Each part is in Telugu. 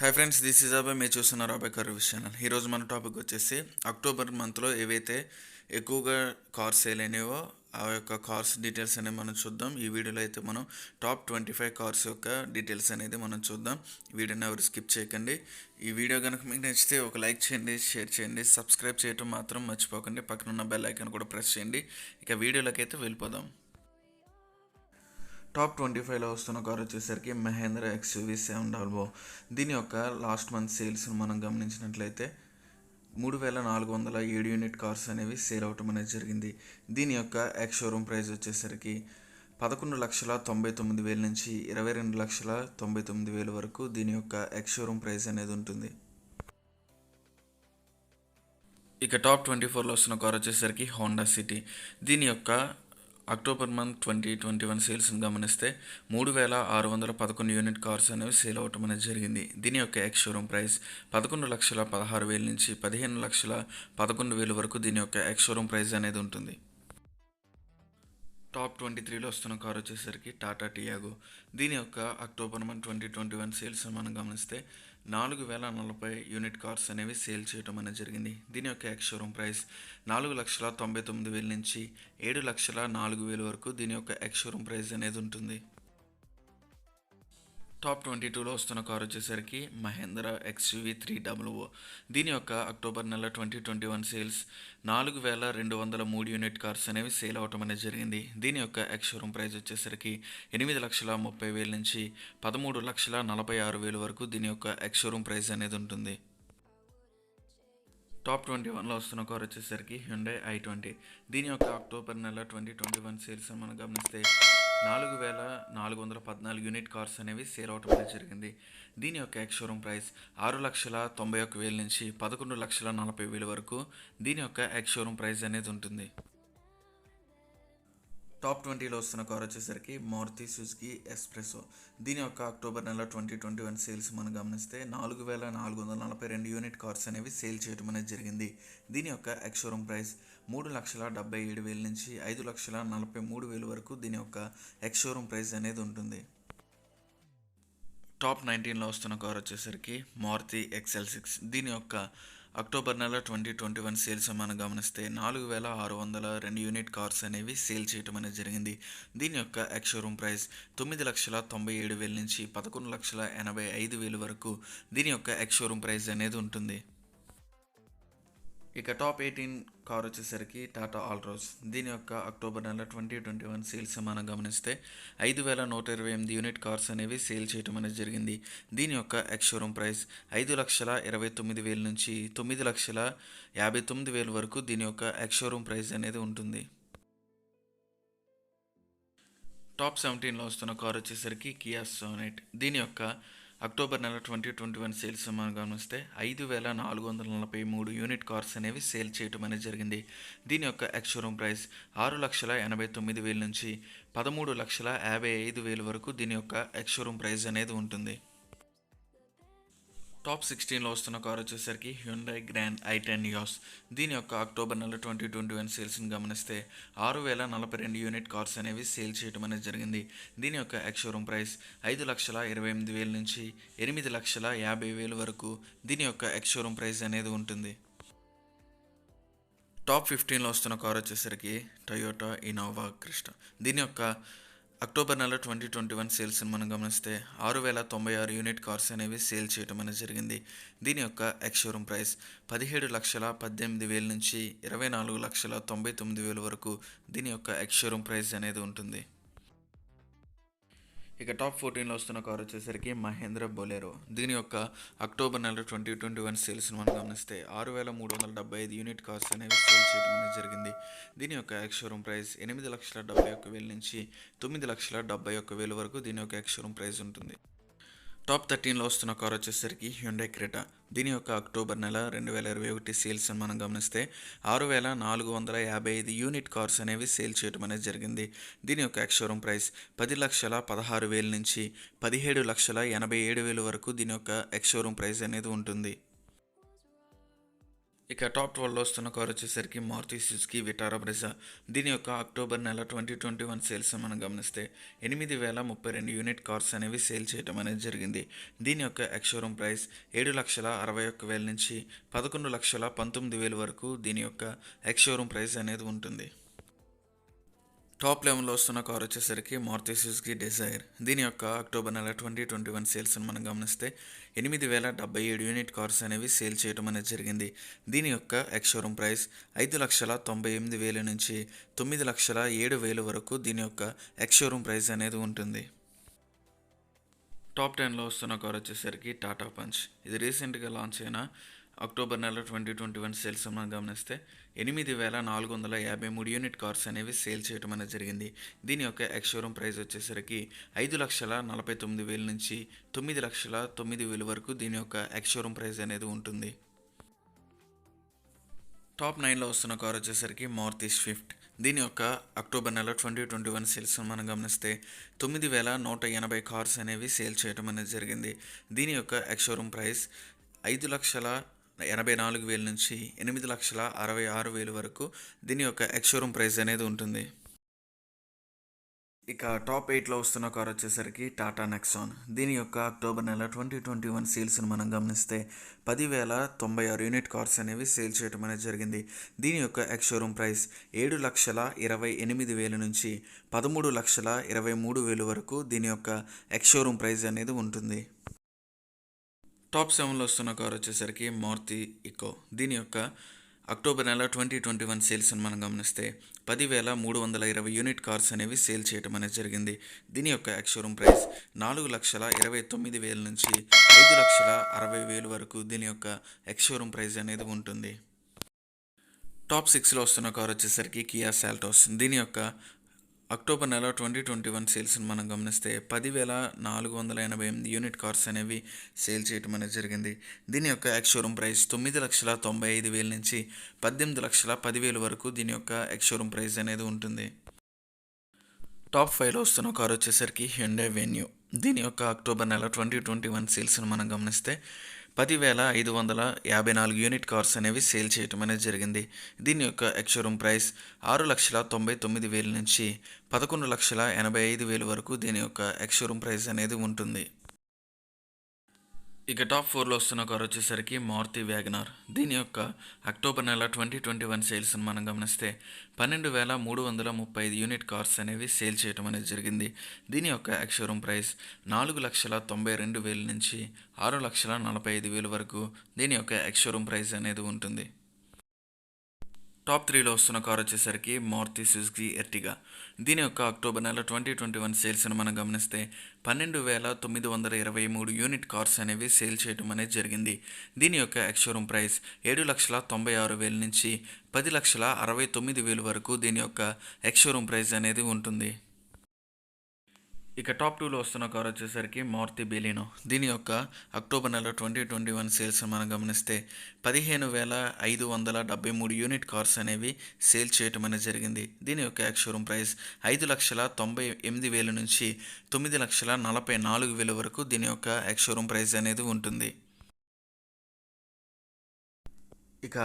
హాయ్ ఫ్రెండ్స్, దిస్ ఈజ్ అబ్బాయి. మీరు చూస్తున్నారు అబ్బాయి కార్ రివ్యూస్ ఛానల్. ఈరోజు మన టాపిక్ వచ్చేసి అక్టోబర్ మంత్లో ఏవైతే ఎక్కువగా కార్స్ సేల్ అయినాయో ఆ యొక్క కార్స్ డీటెయిల్స్ అనేవి మనం చూద్దాం. ఈ వీడియోలో అయితే మనం టాప్ 25 కార్స్ యొక్క డీటెయిల్స్ అనేది మనం చూద్దాం. వీడియోని ఎవరు స్కిప్ చేయకండి. ఈ వీడియో కనుక మీకు నచ్చితే ఒక లైక్ చేయండి, షేర్ చేయండి, సబ్స్క్రైబ్ చేయడం మాత్రం మర్చిపోకండి. పక్కన ఉన్న బెల్ ఐకాన్ కూడా ప్రెస్ చేయండి. ఇక వీడియోలోకి అయితే వెళ్ళిపోదాం. టాప్ 25లో వస్తున్న కార్ వచ్చేసరికి మహేంద్ర XUV 700. దీని యొక్క లాస్ట్ మంత్ సేల్స్ని మనం గమనించినట్లయితే 3,407 యూనిట్ కార్స్ అనేవి సేల్ అవటం అనేది జరిగింది. దీని యొక్క ఎక్స్ షోరూమ్ ప్రైస్ వచ్చేసరికి 11,99,000 నుంచి 22,99,000 వరకు దీని యొక్క ఎక్స్ షోరూమ్ ప్రైస్ అనేది ఉంటుంది. ఇక టాప్ 24లో వస్తున్న కార్ వచ్చేసరికి హోండా సిటీ. దీని యొక్క అక్టోబర్ మంత్ 2021 సేల్స్ని గమనిస్తే 3,611 యూనిట్ కార్స్ అనేవి సేల్ అవటం అనేది జరిగింది. దీని యొక్క ఎక్స్ షోరూమ్ ప్రైస్ 11,16,000 నుంచి 15,11,000 వరకు దీని యొక్క ఎక్స్ షోరూమ్ ప్రైస్ అనేది ఉంటుంది. టాప్ 23లో వస్తున్న కార్ వచ్చేసరికి టాటా టియాగో. దీని యొక్క అక్టోబర్ మంత్ 2021 సేల్స్ మనం గమనిస్తే 4,040 యూనిట్ కార్స్ అనేవి సేల్ చేయడం అనేది జరిగింది. దీని యొక్క ఎక్స్ షోరూమ్ ప్రైస్ 4,99,000 నుంచి 7,04,000 వరకు దీని యొక్క ఎక్స్ షోరూమ్ ప్రైస్ అనేది ఉంటుంది. టాప్ 22లో వస్తున్న కార్ వచ్చేసరికి మహేంద్ర XUV 300. దీని యొక్క అక్టోబర్ నెల 2021 సేల్స్ 4,203 యూనిట్ కార్స్ అనేవి సేల్ అవటం అనేది జరిగింది. దీని యొక్క ఎక్స్ షోరూమ్ ప్రైస్ వచ్చేసరికి 8,30,30,000 నుంచి 13,46,000 వరకు దీని యొక్క ఎక్స్ షోరూమ్ ప్రైస్ అనేది ఉంటుంది. టాప్ 21లో వస్తున్న కార్ వచ్చేసరికి హ్యుండై i20. దీని యొక్క అక్టోబర్ నెల 2021 సేల్స్ మనం గమనిస్తే 4,414 యూనిట్ కార్స్ అనేవి సేల్ అవటం అనేది జరిగింది. దీని యొక్క ఎక్స్ షోరూమ్ ప్రైస్ 6,91,000 నుంచి 11,40,000 వరకు దీని యొక్క ఎక్స్ షోరూమ్ ప్రైస్ అనేది ఉంటుంది. టాప్ 20లో వస్తున్న కార్ వచ్చేసరికి మారుతి సుజుకి ఎస్ప్రెసో. దీని యొక్క అక్టోబర్ నెల 2021 సేల్స్ మనం గమనిస్తే 4,442 యూనిట్ కార్స్ అనేవి సేల్ చేయడం అనేది జరిగింది. దీని యొక్క ఎక్స్ షోరూమ్ ప్రైస్ 3,77,000 నుంచి 5,43,000 వరకు దీని యొక్క ఎక్స్ షోరూమ్ ప్రైస్ అనేది ఉంటుంది. టాప్ 19లో వస్తున్న కార్ వచ్చేసరికి మారుతి XL6. దీని యొక్క అక్టోబర్ నెల 2021 సేల్స్ మనం గమనిస్తే 4,602 యూనిట్ కార్స్ అనేవి సేల్ చేయడం అనేది జరిగింది. దీని యొక్క ఎక్స్ షోరూమ్ ప్రైస్ 9,97,000 నుంచి 11,85,000 వరకు దీని యొక్క ఎక్స్ షోరూమ్ ప్రైస్ అనేది ఉంటుంది. ఇక టాప్ 18 కార్ వచ్చేసరికి టాటా ఆల్ట్రోజ్. దీని యొక్క అక్టోబర్ నెల 2021 సేల్స్ మనం గమనిస్తే 5,128 యూనిట్ కార్స్ అనేవి సేల్ చేయడం అనేది జరిగింది. దీని యొక్క ఎక్స్ షోరూమ్ ప్రైస్ 5,29,000 నుంచి 9,59,000 వరకు దీని యొక్క ఎక్స్ షోరూమ్ ప్రైస్ అనేది ఉంటుంది. టాప్ 17లో వస్తున్న కార్ వచ్చేసరికి కియా సోనెట్. దీని యొక్క అక్టోబర్ నెల 2021 సేల్స్ మనం గమనిస్తే 5,443 యూనిట్ కార్స్ అనేవి సేల్ చేయడం అనేది జరిగింది. దీని యొక్క ఎక్స్ షోరూమ్ ప్రైస్ 6,89,000 నుంచి 13,55,000 వరకు దీని యొక్క ఎక్స్ షోరూమ్ ప్రైస్ అనేది ఉంటుంది. టాప్ 16లో వస్తున్న కార్ వచ్చేసరికి హ్యుండై గ్రాండ్ i10 యాస్. దీని యొక్క అక్టోబర్ నెల 2021 సేల్స్ని గమనిస్తే 6,042 యూనిట్ కార్స్ అనేవి సేల్ చేయడం అనేది జరిగింది. దీని యొక్క ఎక్స్ షోరూమ్ ప్రైస్ 5,28,000 నుంచి 8,50,000 వరకు దీని యొక్క ఎక్స్ షోరూమ్ ప్రైస్ అనేది ఉంటుంది. టాప్ 15లో వస్తున్న కార్ వచ్చేసరికి టొయోటా ఇన్నోవా క్రిస్టా. దీని యొక్క అక్టోబర్ నెల 2021 సేల్స్ని మనం గమనిస్తే 6,096 యూనిట్ కార్స్ అనేవి సేల్ చేయడం అనేది జరిగింది. దీని యొక్క ఎక్స్ షోరూమ్ ప్రైస్ 17,18,000 నుంచి 24,99,000 వరకు దీని యొక్క ఎక్స్ షోరూమ్ ప్రైస్ అనేది ఉంటుంది. ఇక టాప్ 14లో వస్తున్న కార్ వచ్చేసరికి మహేంద్ర బొలెరో. దీని యొక్క అక్టోబర్ నెల 2021 సేల్స్ని మనం గమనిస్తే 6,375 యూనిట్ కార్స్ అనేవి సేల్ చేయడం అనేది జరిగింది. దీని యొక్క ఎక్స్ షోరూమ్ ప్రైస్ 8,71,000 నుంచి 9,71,000 వరకు దీని యొక్క ఎక్స్ షోరూమ్ ప్రైస్ ఉంటుంది. టాప్ 13లో వస్తున్న కార్ వచ్చేసరికి హ్యుండై క్రెటా. దీని యొక్క అక్టోబర్ నెల 2021 సేల్స్ మనం గమనిస్తే 6,455 యూనిట్ కార్స్ అనేవి సేల్ చేయడం అనేది జరిగింది. దీని యొక్క ఎక్స్ షోరూమ్ ప్రైస్ 10,16,000 నుంచి 17,87,000 వరకు దీని యొక్క ఎక్స్ షోరూమ్ ప్రైస్ అనేది ఉంటుంది. ఇక టాప్ 12లో వస్తున్న కార్ వచ్చేసరికి మారుతి సుజుకి విటారా బ్రెజా. దీని యొక్క అక్టోబర్ నెల 2021 సేల్స్ మనం గమనిస్తే 8,032 యూనిట్ కార్స్ అనేవి సేల్ చేయడం అనేది జరిగింది. దీని యొక్క ఎక్స్-షోరూమ్ ప్రైస్ 7,61,000 నుంచి 11,19,000 వరకు దీని యొక్క ఎక్స్-షోరూమ్ ప్రైస్ అనేది ఉంటుంది. టాప్ 11లో వస్తున్న కార్ వచ్చేసరికి మారుతి సుజుకి డిజైర్. దీని యొక్క అక్టోబర్ నెల 2021 సేల్స్ని మనం గమనిస్తే 8,077 యూనిట్ కార్స్ అనేవి సేల్ చేయడం అనేది జరిగింది. దీని యొక్క ఎక్స్-షోరూమ్ ప్రైస్ 5,98,000 నుంచి 9,07,000 వరకు దీని యొక్క ఎక్స్-షోరూమ్ ప్రైస్ అనేది ఉంటుంది. టాప్ 10లో వస్తున్న కార్ వచ్చేసరికి టాటా పంచ్. ఇది రీసెంట్గా లాంచ్ అయిన అక్టోబర్ నెల 2021 సేల్స్ మనం గమనిస్తే 8,453 యూనిట్ కార్స్ అనేవి సేల్ చేయడం అనేది జరిగింది. దీని యొక్క ఎక్స్-షోరూమ్ ప్రైస్ వచ్చేసరికి 5,49,000 నుంచి 9,09,000 వరకు దీని యొక్క ఎక్స్-షోరూమ్ ప్రైస్ అనేది ఉంటుంది. టాప్ 9లో వస్తున్న కార్ వచ్చేసరికి మారుతి స్విఫ్ట్. దీని యొక్క అక్టోబర్ నెల 2021 సేల్స్ మనం గమనిస్తే 9,180 కార్స్ అనేవి సేల్ చేయడం అనేది జరిగింది. దీని యొక్క ఎక్స్-షోరూమ్ ప్రైస్ 5,84,000 నుంచి 8,66,000 వరకు దీని యొక్క ఎక్స్-షోరూమ్ ప్రైస్ అనేది ఉంటుంది. ఇక టాప్ 8లో వస్తున్న కార్ వచ్చేసరికి టాటా నెక్సాన్. దీని యొక్క అక్టోబర్ నెల 2021 సేల్స్ని మనం గమనిస్తే 10,096 యూనిట్ కార్స్ అనేవి సేల్ చేయడం అనేది జరిగింది. దీని యొక్క ఎక్స్-షోరూమ్ ప్రైస్ 7,28,000 నుంచి 13,23,000 వరకు దీని యొక్క ఎక్స్-షోరూమ్ ప్రైస్ అనేది ఉంటుంది. టాప్ 7లో వస్తున్న కార్ వచ్చేసరికి మారుతి ఇకో. దీని యొక్క అక్టోబర్ నెల 2021 సేల్స్ని మనం గమనిస్తే 10,320 యూనిట్ కార్స్ అనేవి సేల్ చేయడం అనేది జరిగింది. దీని యొక్క ఎక్స్-షోరూమ్ ప్రైస్ 4,29,000 నుంచి 5,60,000 వరకు దీని యొక్క ఎక్స్-షోరూమ్ ప్రైస్ అనేది ఉంటుంది. టాప్ 6లో వస్తున్న కార్ వచ్చేసరికి కియా సెల్టోస్. దీని యొక్క అక్టోబర్ నెల 2021 సేల్స్ని మనం గమనిస్తే 10,488 యూనిట్ కార్స్ అనేవి సేల్ చేయడం అనేది జరిగింది. దీని యొక్క ఎక్స్-షోరూమ్ ప్రైస్ 9,95,000 నుంచి 18,10,000 వరకు దీని యొక్క ఎక్స్-షోరూమ్ ప్రైస్ అనేది ఉంటుంది. టాప్ 5లో వస్తున్న కార్ వచ్చేసరికి హ్యుండై వెన్యూ. దీని యొక్క అక్టోబర్ నెల 2021 సేల్స్ని మనం గమనిస్తే 10,554 యూనిట్ కార్స్ అనేవి సేల్ చేయడం అనేది జరిగింది. దీని యొక్క ఎక్స్-షోరూమ్ ప్రైస్ 6,99,000 నుంచి 11,85,000 వరకు దీని యొక్క ఎక్స్-షోరూమ్ ప్రైస్ అనేది ఉంటుంది. ఇక టాప్ 4లో వస్తున్న కార్ వచ్చేసరికి మారుతి వ్యాగనార్. దీని యొక్క అక్టోబర్ నెల 2021 సేల్స్ని మనం గమనిస్తే 12,335 యూనిట్ కార్స్ అనేవి సేల్ చేయడం అనేది జరిగింది. దీని యొక్క ఎక్స్-షోరూమ్ ప్రైస్ 4,92,000 నుంచి 6,45,000 వరకు దీని యొక్క ఎక్స్-షోరూమ్ ప్రైస్ అనేది ఉంటుంది. టాప్ 3లో వస్తున్న కార్ వచ్చేసరికి మారుతి సుజుకి ఎర్టిగా. దీని యొక్క అక్టోబర్ నెల 2021 సేల్స్ని మనం గమనిస్తే 12,923 యూనిట్ కార్స్ అనేవి సేల్ చేయడం అనేది జరిగింది. దీని యొక్క ఎక్స్-షోరూమ్ ప్రైస్ 7,96,000 నుంచి 10,69,000 వరకు దీని యొక్క ఎక్స్-షోరూమ్ ప్రైస్ అనేది ఉంటుంది. ఇక టాప్ 2లో వస్తున్న కార్ వచ్చేసరికి మారుతి బెలినో. దీని యొక్క అక్టోబర్ నెల 2021 సేల్స్ మనం గమనిస్తే 15,573 యూనిట్ కార్స్ అనేవి సేల్ చేయడం అనేది జరిగింది. దీని యొక్క ఎక్స్-షోరూమ్ ప్రైస్ 5,98,000 నుంచి 9,44,000 వరకు దీని యొక్క ఎక్స్-షోరూమ్ ప్రైస్ అనేది ఉంటుంది. ఇక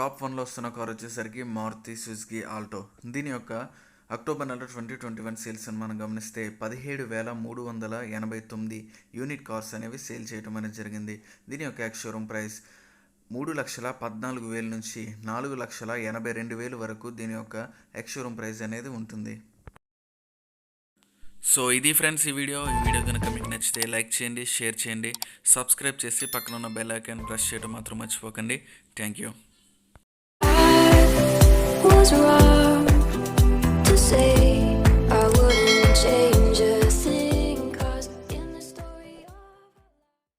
టాప్ 1లో వస్తున్న కార్ వచ్చేసరికి మారుతి సుజుకి ఆల్టో. దీని యొక్క అక్టోబర్ నెల 2021 సేల్స్ అని మనం గమనిస్తే 17,389 యూనిట్ కార్స్ అనేవి సేల్ చేయడం అనేది జరిగింది. దీని యొక్క ఎక్స్-షోరూమ్ ప్రైస్ 3,14,000 నుంచి 4,82,000 వరకు దీని యొక్క ఎక్స్-షోరూమ్ ప్రైస్ అనేది ఉంటుంది. సో ఇది ఫ్రెండ్స్ ఈ వీడియో కనుక మీకు నచ్చితే లైక్ చేయండి, షేర్ చేయండి, సబ్స్క్రైబ్ చేసి పక్కన ఉన్న బెల్ ఐకాన్ ప్రెస్ చేయడం మాత్రం మర్చిపోకండి. Thank you.